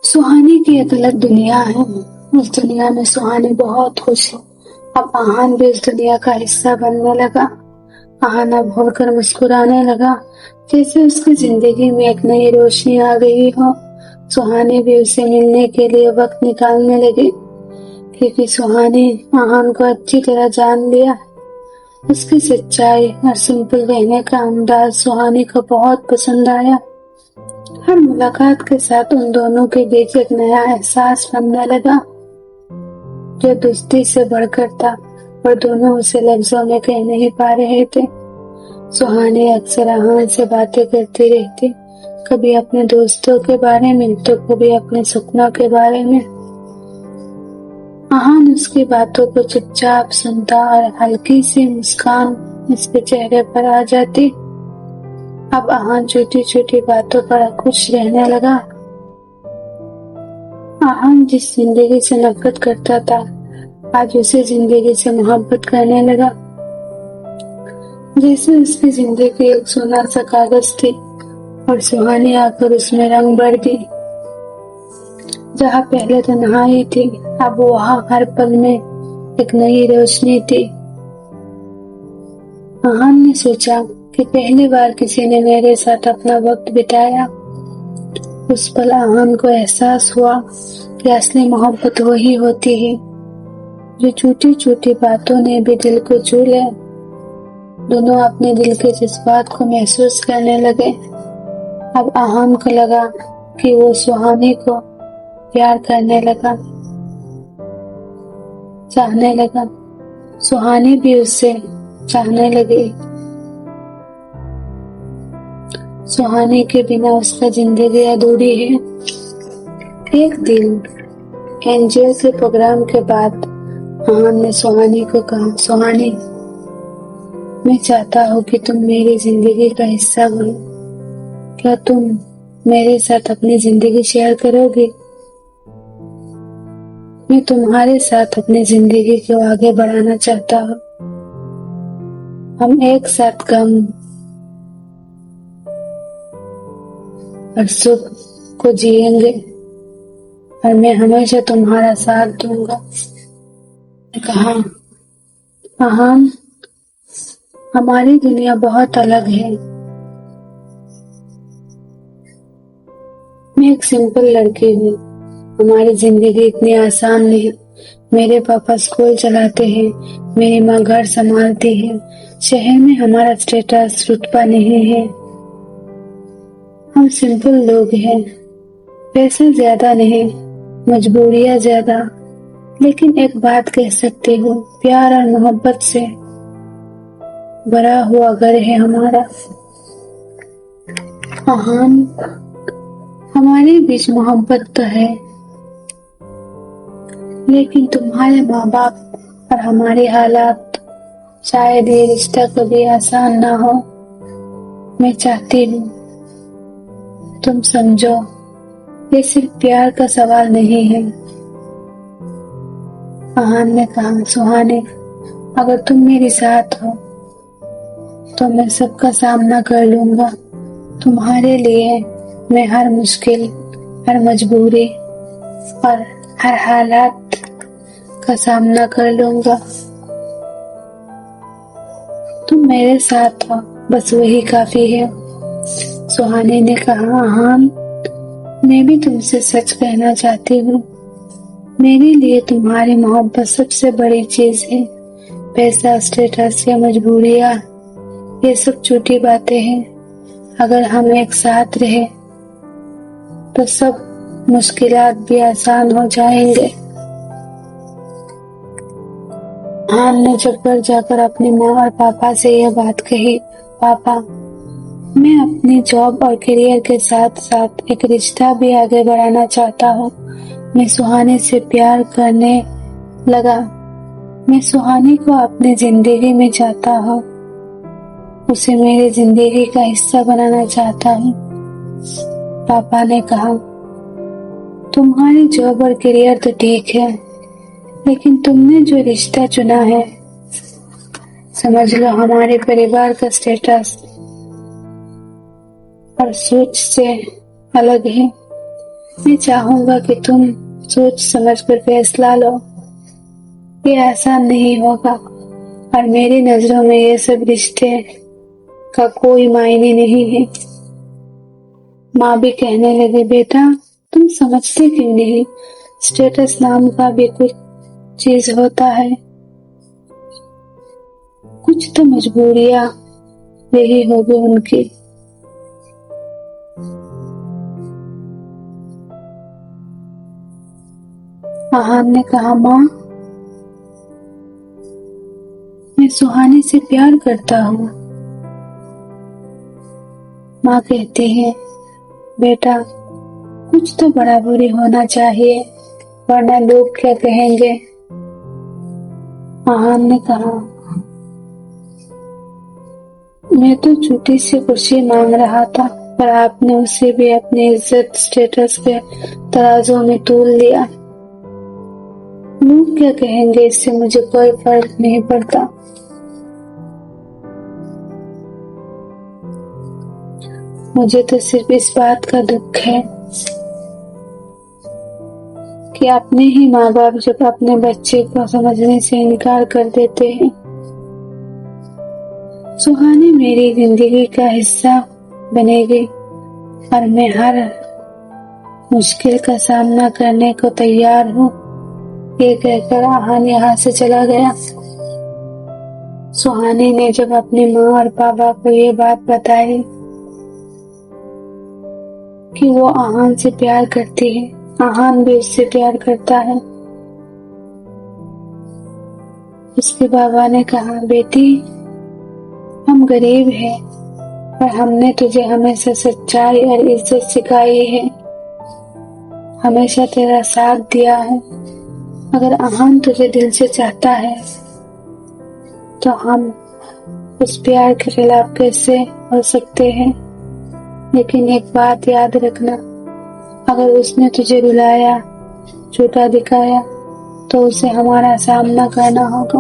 सुहानी की एक अलग दुनिया है। उस दुनिया में सुहानी बहुत खुश है। अब आहान भी उस दुनिया का हिस्सा बनने लगा। आहान अब होकर मुस्कुराने लगा, जैसे उसकी जिंदगी में एक नई रोशनी आ गई हो। सुहानी भी उसे मिलने के लिए वक्त निकालने लगी, क्योंकि सुहानी आहान को अच्छी तरह जान लिया। उसकी सच्चाई और सिंपल रहने का अंदाज सुहानी को बहुत पसंद आया। हर मुलाकात के साथ उन दोनों के बीच एक नया एहसास बनने लगा, जो दोस्ती से बढ़कर था, और दोनों उसे लफ्जों में कह नहीं पा रहे थे। सुहानी अक्सर आहान से बातें करती रहती, कभी अपने दोस्तों के बारे में तो कभी अपने सपनों के बारे में। आहान उसकी बातों को चुपचाप सुनता और हल्की सी मुस्कान उसके चेहरे पर आ जाती। अब आहान छोटी छोटी बातों पर खुश रहने लगा। आहान जिस जिंदगी से नफरत करता था, आज उसी जिंदगी से मोहब्बत करने लगा। जैसे उसकी जिंदगी एक सोना सा कागज थी और सुहानी आकर उसमें रंग भर दी। जहाँ पहले तन्हाई थी, अब वहाँ हर पल में एक नई रोशनी थी। आहान ने सोचा कि पहली बार किसी ने मेरे साथ अपना वक्त बिताया। उस पल आहान को एहसास हुआ कि असली मोहब्बत वही होती है जो छोटी छोटी बातों ने भी दिल को छू ले। दोनों अपने दिल के जज्बात को महसूस करने लगे। अब आहान को लगा कि वो सुहानी को प्यार करने लगा, चाहने लगा। सुहानी भी उससे चाहने लगी। सुहानी के बिना उसका जिंदगी अधूरी है। एक दिन एनजीओ के प्रोग्राम के बाद आहान ने सुहानी को कहा, सुहानी, मैं चाहता हूँ कि तुम मेरी जिंदगी का हिस्सा बनो। क्या तुम मेरे साथ अपनी जिंदगी शेयर करोगी? मैं तुम्हारे साथ अपनी जिंदगी को आगे बढ़ाना चाहता हूँ। हम एक साथ गम और सुख को जिएंगे और मैं हमेशा तुम्हारा साथ दूंगा। कहा, आहान, हमारी दुनिया बहुत अलग है। मैं एक सिंपल लड़की हूँ। हमारी जिंदगी इतनी आसान नहीं। मेरे पापा स्कूल चलाते हैं, मेरी माँ घर संभालती है। शहर में हमारा स्टेटस रुतबा नहीं है। हम सिंपल लोग हैं। पैसा ज्यादा नहीं, मजबूरियां ज्यादा। लेकिन एक बात कह सकती हूँ, प्यार और मोहब्बत से भरा हुआ घर है हमारा। आहान, हमारे बीच मोहब्बत तो है, लेकिन तुम्हारे माँ बाप और हमारे हालात, शायद ये रिश्ता कभी आसान ना हो। मैं चाहती हूँ तुम समझो, ये सिर्फ प्यार का सवाल नहीं है। आहान ने कहा, सुहानी, अगर तुम मेरे साथ हो तो मैं सबका सामना कर लूंगा। तुम्हारे लिए मैं हर मुश्किल, हर मजबूरी और हर हालात का सामना कर लूंगा। तुम मेरे साथ हो, बस वही काफी है। सुहानी ने कहा, आहान, मैं भी तुमसे सच कहना चाहती हूँ। मेरे लिए तुम्हारी मोहब्बत सबसे बड़ी चीज है। पैसा, स्टेटस या मजबूरियां, ये सब छोटी बातें हैं। अगर हम एक साथ रहे तो सब मुश्किलात भी आसान हो जाएंगे। आहान ने जब घर जाकर अपनी माँ और पापा से यह बात कही, पापा, मैं अपनी जॉब और करियर के साथ साथ एक रिश्ता भी आगे बढ़ाना चाहता हूँ। मैं सुहानी से प्यार करने लगा। मैं सुहानी को अपनी जिंदगी में चाहता हूँ। उसे मेरी जिंदगी का हिस्सा बनाना चाहता हूँ। पापा ने कहा, तुम्हारी जॉब और करियर तो ठीक है, लेकिन तुमने जो रिश्ता चुना है, समझ लो हमारे परिवार का स्टेटस और सोच से अलग है। मैं चाहूंगा कि तुम सोच समझ कर फैसला लो। ये आसान नहीं होगा और मेरी नजरों में ये सब रिश्ते का कोई मायने नहीं है। माँ भी कहने लगी, बेटा तुम समझते क्यों नहीं, स्टेटस नाम का भी कुछ चीज होता है, कुछ तो मजबूरियां यही होगी उनकी। आहान ने कहा, माँ मैं सुहानी से प्यार करता हूँ। माँ कहती है, बेटा कुछ तो बराबरी होना चाहिए, वरना लोग क्या कहेंगे। आहान ने कहा, मैं तो छोटी सी खुशी मांग रहा था, पर आपने उसे भी अपनी इज्जत स्टेटस के तराजू में तोल लिया। लोग क्या कहेंगे इससे मुझे कोई फर्क नहीं पड़ता। मुझे तो सिर्फ इस बात का दुख है कि अपने ही माँ बाप जब अपने बच्चे को समझने से इनकार कर देते हैं। सुहानी मेरी जिंदगी का हिस्सा बनेगी और मैं हर मुश्किल का सामना करने को तैयार हूँ। ये कहकर आहान यहाँ से चला गया। सुहानी ने जब अपनी माँ और पापा को ये बात बताई कि वो आहान से प्यार करती है, आहान भी उससे प्यार करता है, उसके बाबा ने कहा, बेटी हम गरीब हैं पर हमने तुझे हमेशा सच्चाई और इज्जत सिखाई है, हमेशा तेरा साथ दिया है। अगर आहान तुझे दिल से चाहता है तो हम उस प्यार के खिलाफ कैसे हो सकते हैं। लेकिन एक बात याद रखना, अगर उसने तुझे रुलाया, छोटा दिखाया तो उसे हमारा सामना करना होगा।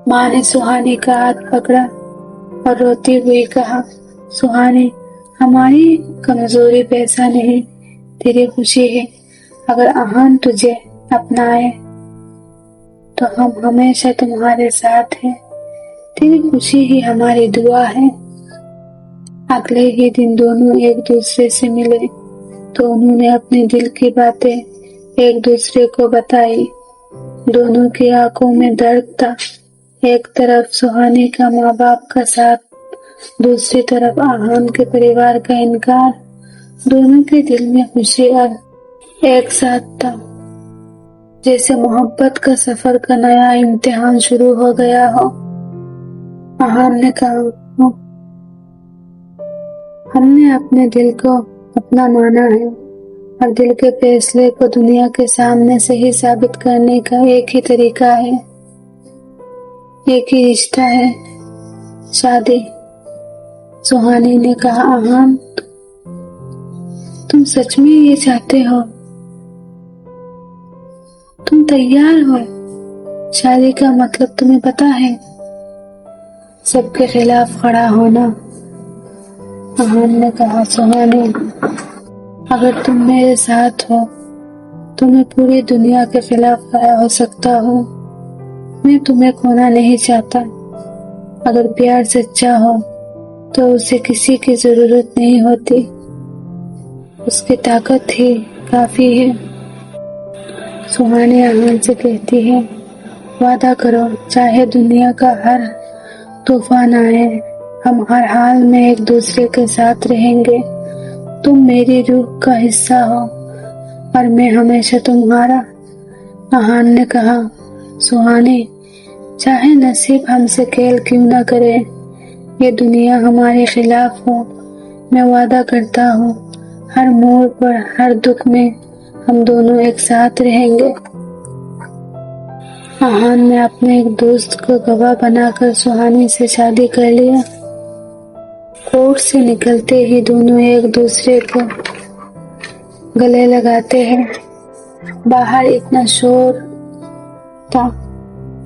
माँ ने सुहानी का हाथ पकड़ा और रोती हुई कहा, सुहानी हमारी कमजोरी पैसा नहीं, तेरी खुशी है। अगर आहान तुझे अपनाए तो हम हमेशा तुम्हारे साथ हैं, तेरी खुशी ही हमारी दुआ है। अगले ही दिन दोनों एक दूसरे से मिले तो उन्होंने अपने दिल की बातें एक दूसरे को बताई। दोनों की आंखों में दर्द था, एक तरफ सुहानी का माँ बाप का साथ, दूसरी तरफ आहान के परिवार का इनकार। दोनों के दिल में खुशी और एक साथ था, जैसे मोहब्बत का सफर का नया इम्तिहान शुरू हो गया हो। आहान ने कहा, हमने अपने दिल को अपना माना है और दिल के फैसले को दुनिया के सामने सही साबित करने का एक ही तरीका है, एक ही रिश्ता है, शादी। सुहानी ने कहा, आहान तुम सच में ये चाहते हो, तुम तैयार हो? शादी का मतलब तुम्हें पता है, सबके खिलाफ खड़ा होना। आहान ने कहा, सुहानी अगर तुम मेरे साथ हो तो मैं पूरी दुनिया के खिलाफ खड़ा हो सकता हूँ। मैं तुम्हें खोना नहीं चाहता। अगर प्यार सच्चा हो तो उसे किसी की जरूरत नहीं होती, उसकी ताकत ही काफी है। सुहानी आहान से कहती है, वादा करो चाहे दुनिया का हर तूफान आए, हम हर हाल में एक दूसरे के साथ रहेंगे। तुम मेरी रूह का हिस्सा हो और मैं हमेशा तुम्हारा। आहान ने कहा, सुहानी चाहे नसीब हमसे खेल क्यों ना करे, ये दुनिया हमारे खिलाफ हो, मैं वादा करता हूँ हर मोड़ पर, हर दुख में हम दोनों एक साथ रहेंगे। आहान ने अपने एक दोस्त को गवाह बनाकर सुहानी से शादी कर लिया। कोर्ट से निकलते ही दोनों एक दूसरे को गले लगाते हैं। बाहर इतना शोर था,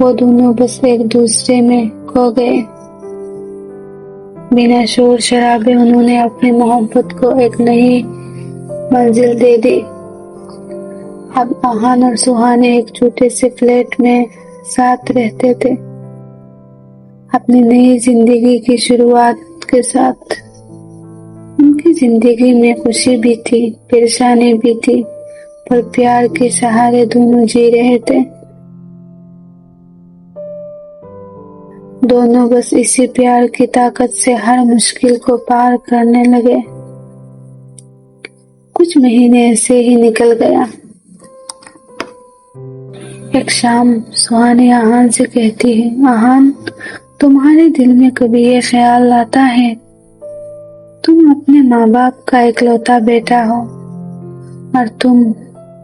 वो दोनों बस एक दूसरे में खो गए। बिना शोर शराबे उन्होंने अपनी मोहब्बत को एक नई मंजिल दे दी। अब आहान और सुहाने एक छोटे से फ्लैट में साथ रहते थे, अपनी नई जिंदगी की शुरुआत के साथ। उनकी जिंदगी में खुशी भी थी, परेशानी भी थी, पर प्यार के सहारे दोनों जी रहे थे। दोनों बस इसी प्यार की ताकत से हर मुश्किल को पार करने लगे। कुछ महीने ऐसे ही निकल गया। एक शाम सुहानी आहान से कहती है, आहान, तुम्हारे दिल में कभी ये ख्याल आता है, तुम अपने माँ बाप का इकलौता बेटा हो और तुम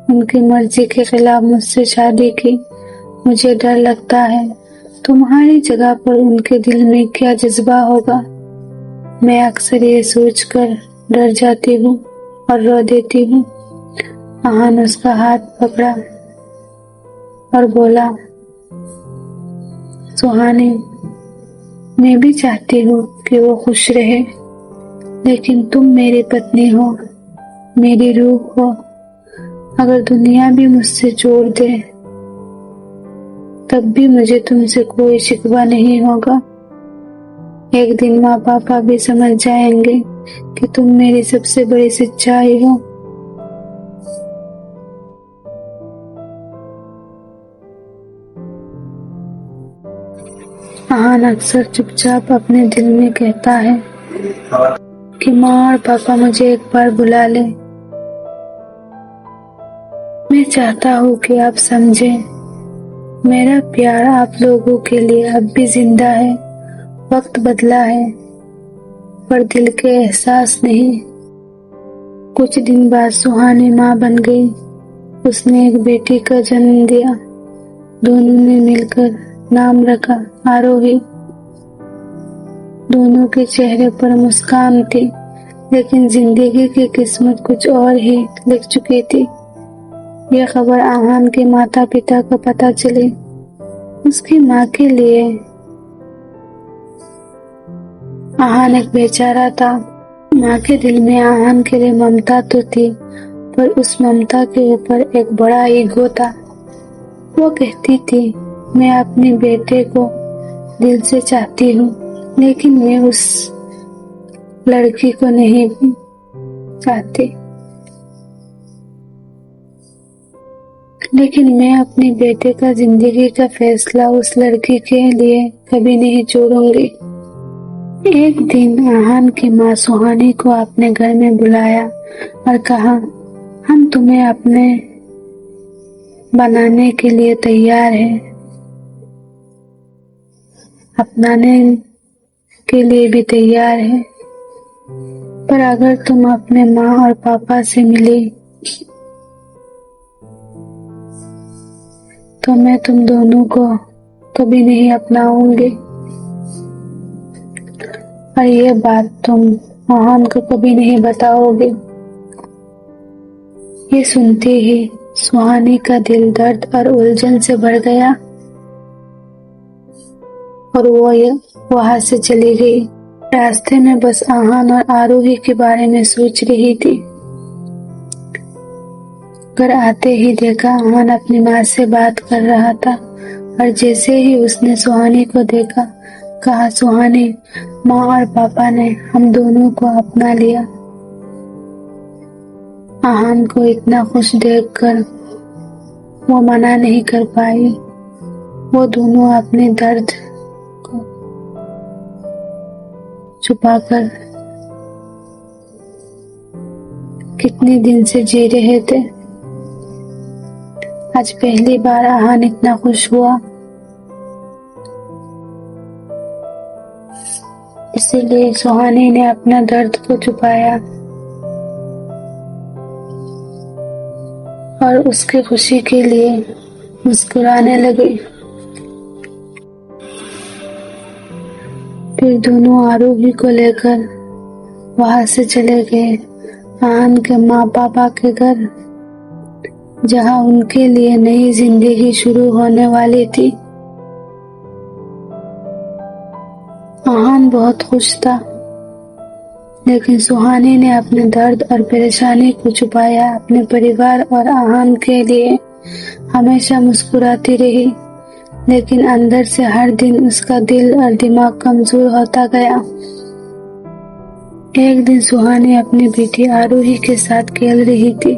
उनकी मर्जी के खिलाफ मुझसे शादी की। मुझे डर लगता है तुम्हारी जगह पर उनके दिल में क्या जज्बा होगा। मैं अक्सर ये सोचकर डर जाती हूँ और रो देती हूँ। आहान उसका हाथ पकड़ा और बोला, सुहानी, मैं भी चाहती हूँ कि वो खुश रहे, लेकिन तुम मेरी पत्नी हो, मेरी रूह हो। अगर दुनिया भी मुझसे जोड़ दे तब भी मुझे तुमसे कोई शिकवा नहीं होगा। एक दिन माँ पापा भी समझ जाएंगे कि तुम मेरी सबसे बड़ी सच्चाई हो। आहान अक्सर चुपचाप अपने दिल में कहता है कि माँ और पापा मुझे एक बार बुला ले। मैं चाहता हूँ कि आप समझें, मेरा प्यार आप लोगों के लिए अब भी जिंदा है। वक्त बदला है पर दिल के एहसास नहीं। कुछ दिन बाद सुहानी माँ बन गई। उसने एक बेटी का जन्म दिया। दोनों ने मिलकर नाम रखा आरोही। दोनों के चेहरे पर मुस्कान थी, लेकिन जिंदगी की किस्मत कुछ और ही लिख चुकी थी। यह खबर आहान के माता पिता को पता चली। उसकी माँ के लिए आहान एक बेचारा था। माँ के दिल में आहान के लिए ममता तो थी, पर उस ममता के ऊपर एक बड़ा ईगो था। वो कहती थी, मैं अपने बेटे को दिल से चाहती हूँ, लेकिन मैं उस लड़की को नहीं चाहती। लेकिन मैं अपने बेटे का जिंदगी का फैसला उस लड़की के लिए कभी नहीं छोड़ूंगी। एक दिन आहान की माँ सुहानी को अपने घर में बुलाया और कहा, हम तुम्हें अपने बनाने के लिए तैयार हैं, अपनाने के लिए भी तैयार है, पर अगर तुम अपने माँ और पापा से मिली तो मैं तुम दोनों को कभी नहीं अपनाऊंगी। और ये बात तुम आहान को कभी नहीं बताओगे। ये सुनते ही सुहानी का दिल दर्द और उलझन से भर गया और वो वहां से चली गई। रास्ते में बस आहान और आरोही के बारे में सोच रही थी। घर आते ही देखा आहान अपनी माँ से बात कर रहा था और जैसे ही उसने सुहानी को देखा, कहा, सुहानी, माँ और पापा ने हम दोनों को अपना लिया। आहान को इतना खुश देखकर वो मना नहीं कर पाई। वो दोनों अपने दर्द को छुपाकर कितने दिन से जी रहे थे। आज पहली बार आहान इतना खुश हुआ। इसीलिए सुहानी ने अपना दर्द को छुपाया और उसकी खुशी के लिए मुस्कुराने लगी। फिर दोनों आरोही को लेकर वहां से चले गए आहान के माँ पापा के घर, जहां उनके लिए नई जिंदगी शुरू होने वाली थी। आहान बहुत खुश था। लेकिन सुहानी ने अपने दर्द और परेशानी को छुपाया। अपने परिवार और आहान के लिए हमेशा मुस्कुराती रही, लेकिन अंदर से हर दिन उसका दिल और दिमाग कमजोर होता गया। एक दिन सुहानी अपनी बेटी आरोही के साथ खेल रही थी,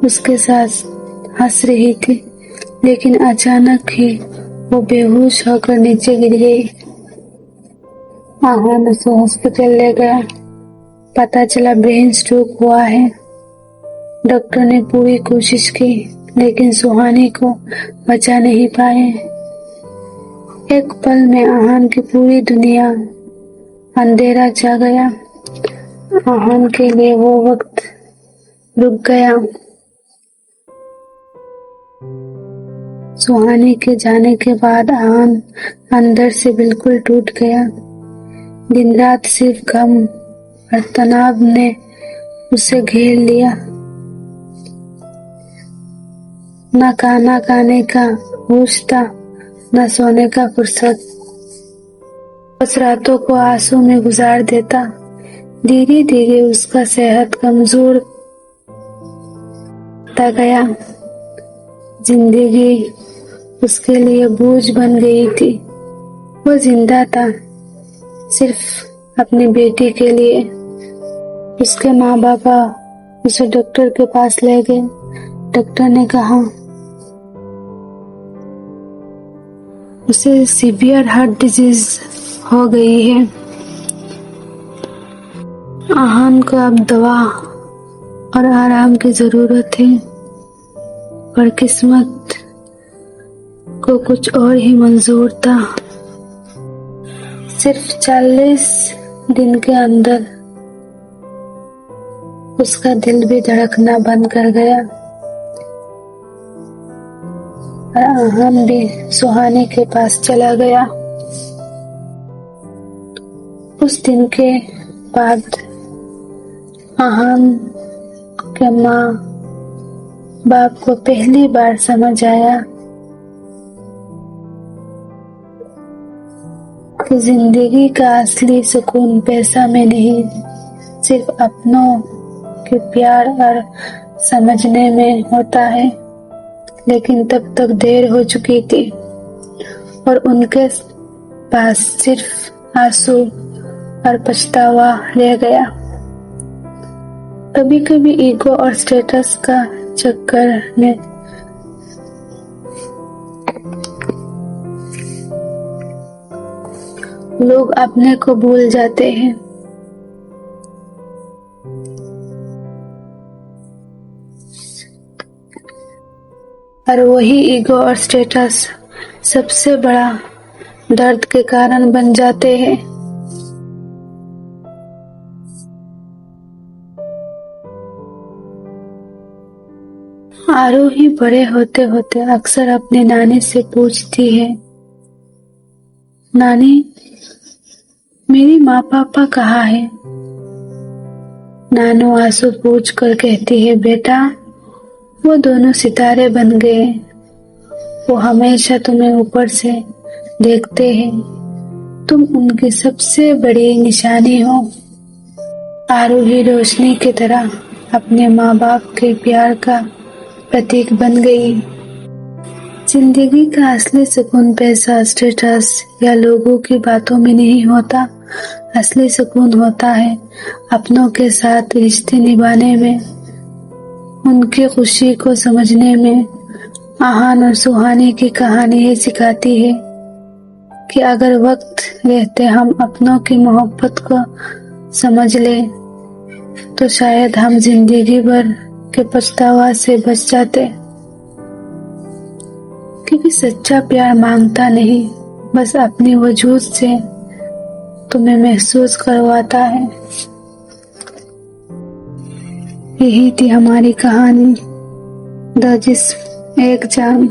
उसके साथ हंस रही थी, लेकिन अचानक ही वो बेहोश होकर नीचे गिर गई। आहान उसे हॉस्पिटल ले गया। पता चला ब्रेन स्ट्रोक हुआ है। डॉक्टर ने पूरी कोशिश की, लेकिन सुहानी को बचा नहीं पाए। एक पल में आहान की पूरी दुनिया अंधेरा छा गया। आहान के लिए वो वक्त रुक गया। सुहानी के जाने के बाद आहान अंदर से बिल्कुल टूट गया। दिन रात सिर्फ गम और तनाव ने उसे घेर लिया। न खाना खाने का होश था, न सोने का फुर्सत। बस रातों को आंसू में गुजार देता। धीरे धीरे उसका सेहत कमजोर होता गया। जिंदगी उसके लिए बोझ बन गई थी। वो जिंदा था सिर्फ अपनी बेटी के लिए। उसके माँ बाबा उसे डॉक्टर के पास ले गए। डॉक्टर ने कहा उसे सीवियर हार्ट डिजीज हो गई है। आहान को अब दवा और आराम की जरूरत है, पर किस्मत को कुछ और ही मंजूर था। सिर्फ 40 दिन के अंदर उसका दिल भी धड़कना बंद कर गया और आहान भी सुहानी के पास चला गया। उस दिन के बाद आहान के माँ बाप को पहली बार समझ आया कि जिंदगी का असली सुकून पैसा में नहीं, सिर्फ अपनों के प्यार और समझने में होता है। लेकिन तब तक देर हो चुकी थी और उनके पास सिर्फ आंसू और पछतावा रह गया। कभी कभी ईगो और स्टेटस का चक्कर में लोग अपने को भूल जाते हैं। और वही ईगो और स्टेटस सबसे बड़ा दर्द के कारण बन जाते हैं। आरोही बड़े होते होते अक्सर अपनी नानी से पूछती है, नानी मेरी माँ पापा कहाँ है? नानू आंसू पोंछ कर कहती है, बेटा वो दोनों सितारे बन गए। वो हमेशा तुम्हें ऊपर से देखते हैं। तुम उनकी सबसे बड़ी निशानी हो। आरोही रोशनी की तरह अपने माँ बाप के प्यार का प्रतीक बन गई। जिंदगी का असली सुकून पैसा, स्टेटस या लोगों की बातों में नहीं होता। असली सुकून होता है अपनों के साथ रिश्ते निभाने में, उनकी खुशी को समझने में। आहान और सुहानी की कहानी ये सिखाती है कि अगर वक्त रहते हम अपनों की मोहब्बत को समझ ले तो शायद हम जिंदगी भर के पछतावा से बच जाते। क्योंकि सच्चा प्यार मांगता नहीं, बस अपनी वजूद से तुम्हें महसूस करवाता है। यही थी हमारी कहानी द जिस्म एक जान।